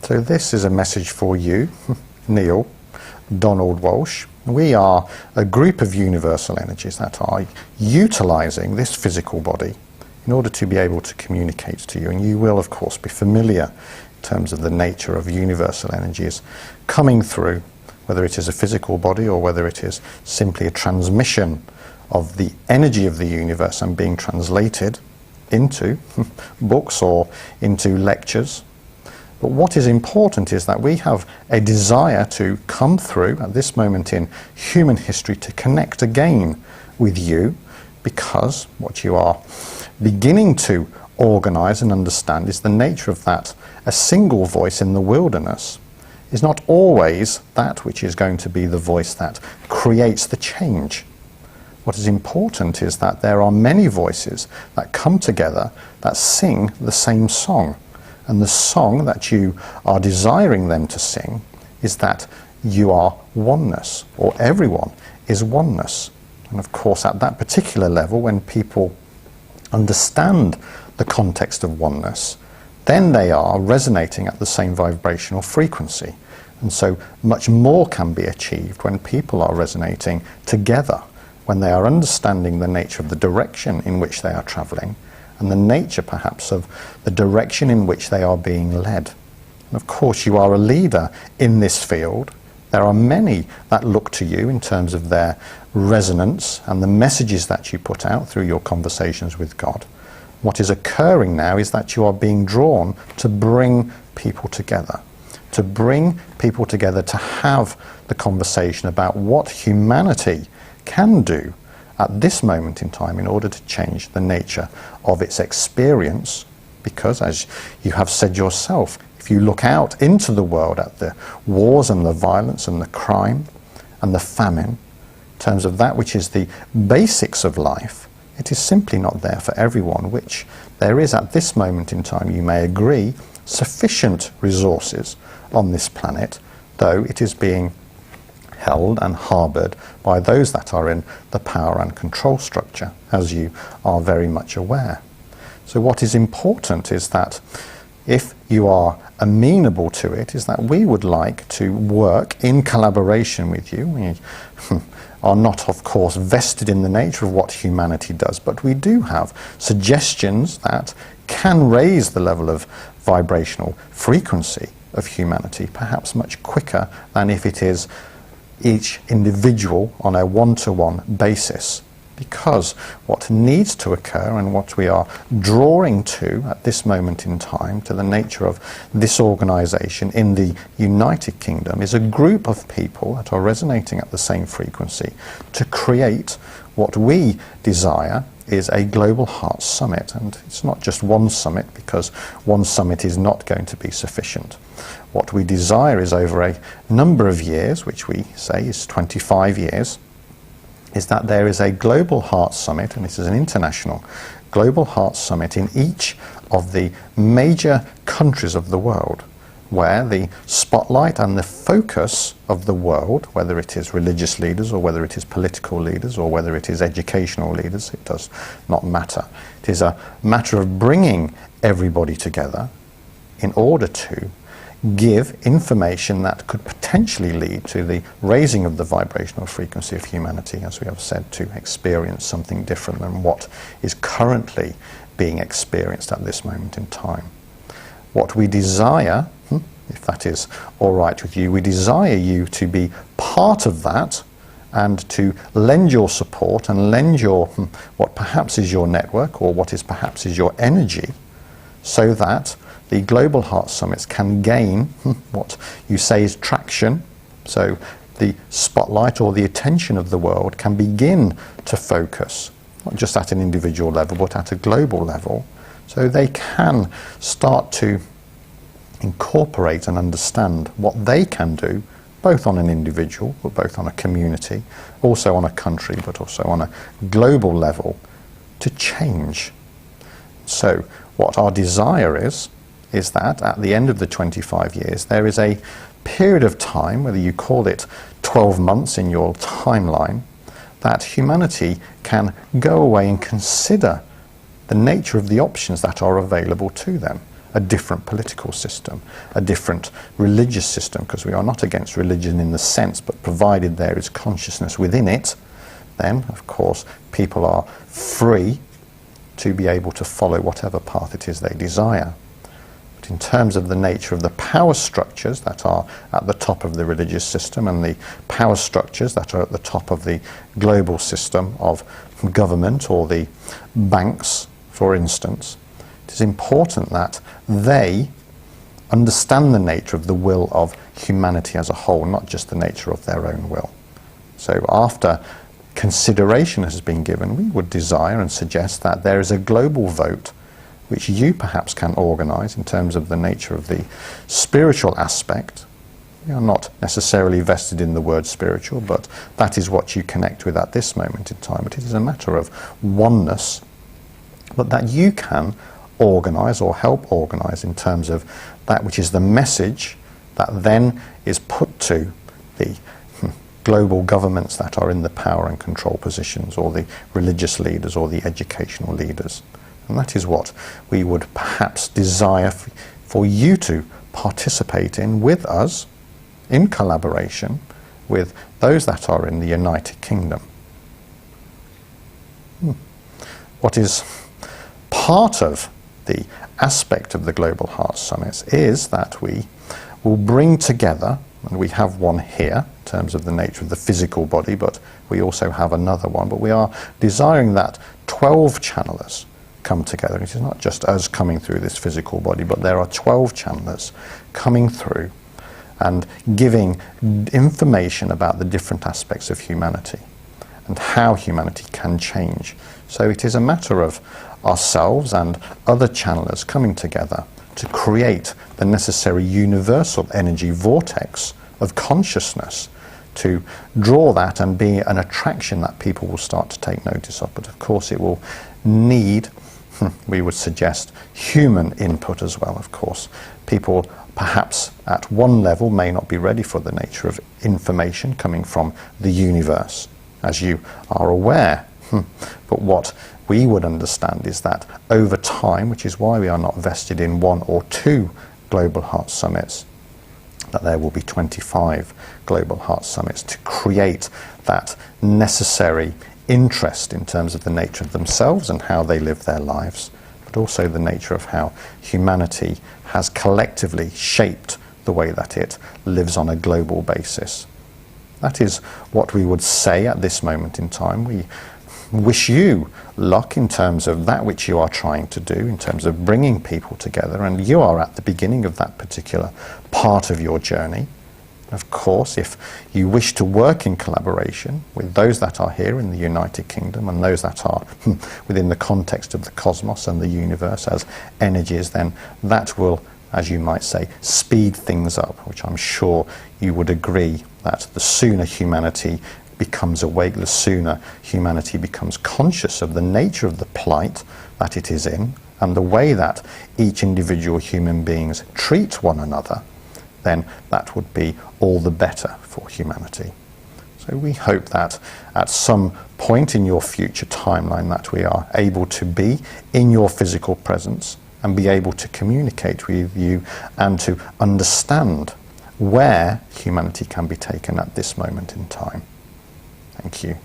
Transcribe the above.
So this is a message for you, Neale Donald Walsch. We are a group of universal energies that are utilising this physical body in order to be able to communicate to you. And you will, of course, be familiar in terms of the nature of universal energies coming through, whether it is a physical body or whether it is simply a transmission of the energy of the universe and being translated into books or into lectures. But what is important is that we have a desire to come through at this moment in human history to connect again with you, because what you are beginning to organise and understand is the nature of that a single voice in the wilderness is not always that which is going to be the voice that creates the change. What is important is that there are many voices that come together that sing the same song. And the song that you are desiring them to sing is that you are oneness, or everyone is oneness. And of course, at that particular level, when people understand the context of oneness, then they are resonating at the same vibrational frequency. And so much more can be achieved when people are resonating together, when they are understanding the nature of the direction in which they are travelling, and the nature perhaps of the direction in which they are being led. And of course, you are a leader in this field. There are many that look to you in terms of their resonance and the messages that you put out through your conversations with God. What is occurring now is that you are being drawn to bring people together, to have the conversation about what humanity can do at this moment in time in order to change the nature of its experience. Because, as you have said yourself, if you look out into the world at the wars and the violence and the crime and the famine, in terms of that which is the basics of life, it is simply not there for everyone, which there is at this moment in time, you may agree, sufficient resources on this planet, though it is being held and harboured by those that are in the power and control structure, as you are very much aware. So what is important is that if you are amenable to it, is that we would like to work in collaboration with you. We are not, of course, vested in the nature of what humanity does, but we do have suggestions that can raise the level of vibrational frequency of humanity, perhaps much quicker than if it is each individual on a one-to-one basis. Because what needs to occur and what we are drawing to at this moment in time, to the nature of this organisation in the United Kingdom, is a group of people that are resonating at the same frequency to create what we desire is a Global Heart Summit. And it's not just one summit, because one summit is not going to be sufficient. What we desire is over a number of years, which we say is 25 years, is that there is a Global Heart Summit, and this is an international Global Heart Summit in each of the major countries of the world, where the spotlight and the focus of the world, whether it is religious leaders or whether it is political leaders or whether it is educational leaders, it does not matter. It is a matter of bringing everybody together in order to give information that could potentially lead to the raising of the vibrational frequency of humanity, as we have said, to experience something different than what is currently being experienced at this moment in time. What we desire, if that is all right with you, we desire you to be part of that and to lend your support and lend your, what perhaps is your network or what is perhaps is your energy, so that the Global Heart Summits can gain what you say is traction. So the spotlight or the attention of the world can begin to focus, not just at an individual level, but at a global level. So they can start to incorporate and understand what they can do, both on an individual, but both on a community, also on a country, but also on a global level, to change. So what our desire is that at the end of the 25 years, there is a period of time, whether you call it 12 months in your timeline, that humanity can go away and consider the nature of the options that are available to them. a different political system, a different religious system, because we are not against religion in the sense, but provided there is consciousness within it, then, of course, people are free to be able to follow whatever path it is they desire. But in terms of the nature of the power structures that are at the top of the religious system and the power structures that are at the top of the global system of government or the banks, for instance, it is important that they understand the nature of the will of humanity as a whole, not just the nature of their own will. So after consideration has been given, we would desire and suggest that there is a global vote which you perhaps can organise in terms of the nature of the spiritual aspect. You are not necessarily vested in the word spiritual, but that is what you connect with at this moment in time. But it is a matter of oneness, but that you can organise or help organise in terms of that which is the message that then is put to the global governments that are in the power and control positions, or the religious leaders or the educational leaders. And that is what we would perhaps desire for you to participate in with us, in collaboration with those that are in the United Kingdom. What is part of the aspect of the Global Heart Summits is that we will bring together, and we have one here in terms of the nature of the physical body, but we also have another one, but we are desiring that 12 channelers come together. It is not just us coming through this physical body, but there are 12 channelers coming through and giving information about the different aspects of humanity and how humanity can change. So it is a matter of ourselves and other channelers coming together to create the necessary universal energy vortex of consciousness to draw that and be an attraction that people will start to take notice of. But of course it will need, we would suggest, human input as well, of course. People perhaps at one level may not be ready for the nature of information coming from the universe, as you are aware. But what we would understand is that over time, which is why we are not vested in 1 or 2 Global Heart Summits, that there will be 25 Global Heart Summits to create that necessary interest in terms of the nature of themselves and how they live their lives, but also the nature of how humanity has collectively shaped the way that it lives on a global basis. That is what we would say at this moment in time. We wish you luck in terms of that which you are trying to do, in terms of bringing people together, and you are at the beginning of that particular part of your journey. Of course, if you wish to work in collaboration with those that are here in the United Kingdom and those that are within the context of the cosmos and the universe as energies, then that will, as you might say, speed things up, which I'm sure you would agree that the sooner humanity becomes awake, the sooner humanity becomes conscious of the nature of the plight that it is in and the way that each individual human beings treat one another, then that would be all the better for humanity. So we hope that at some point in your future timeline that we are able to be in your physical presence and be able to communicate with you and to understand where humanity can be taken at this moment in time. Thank you.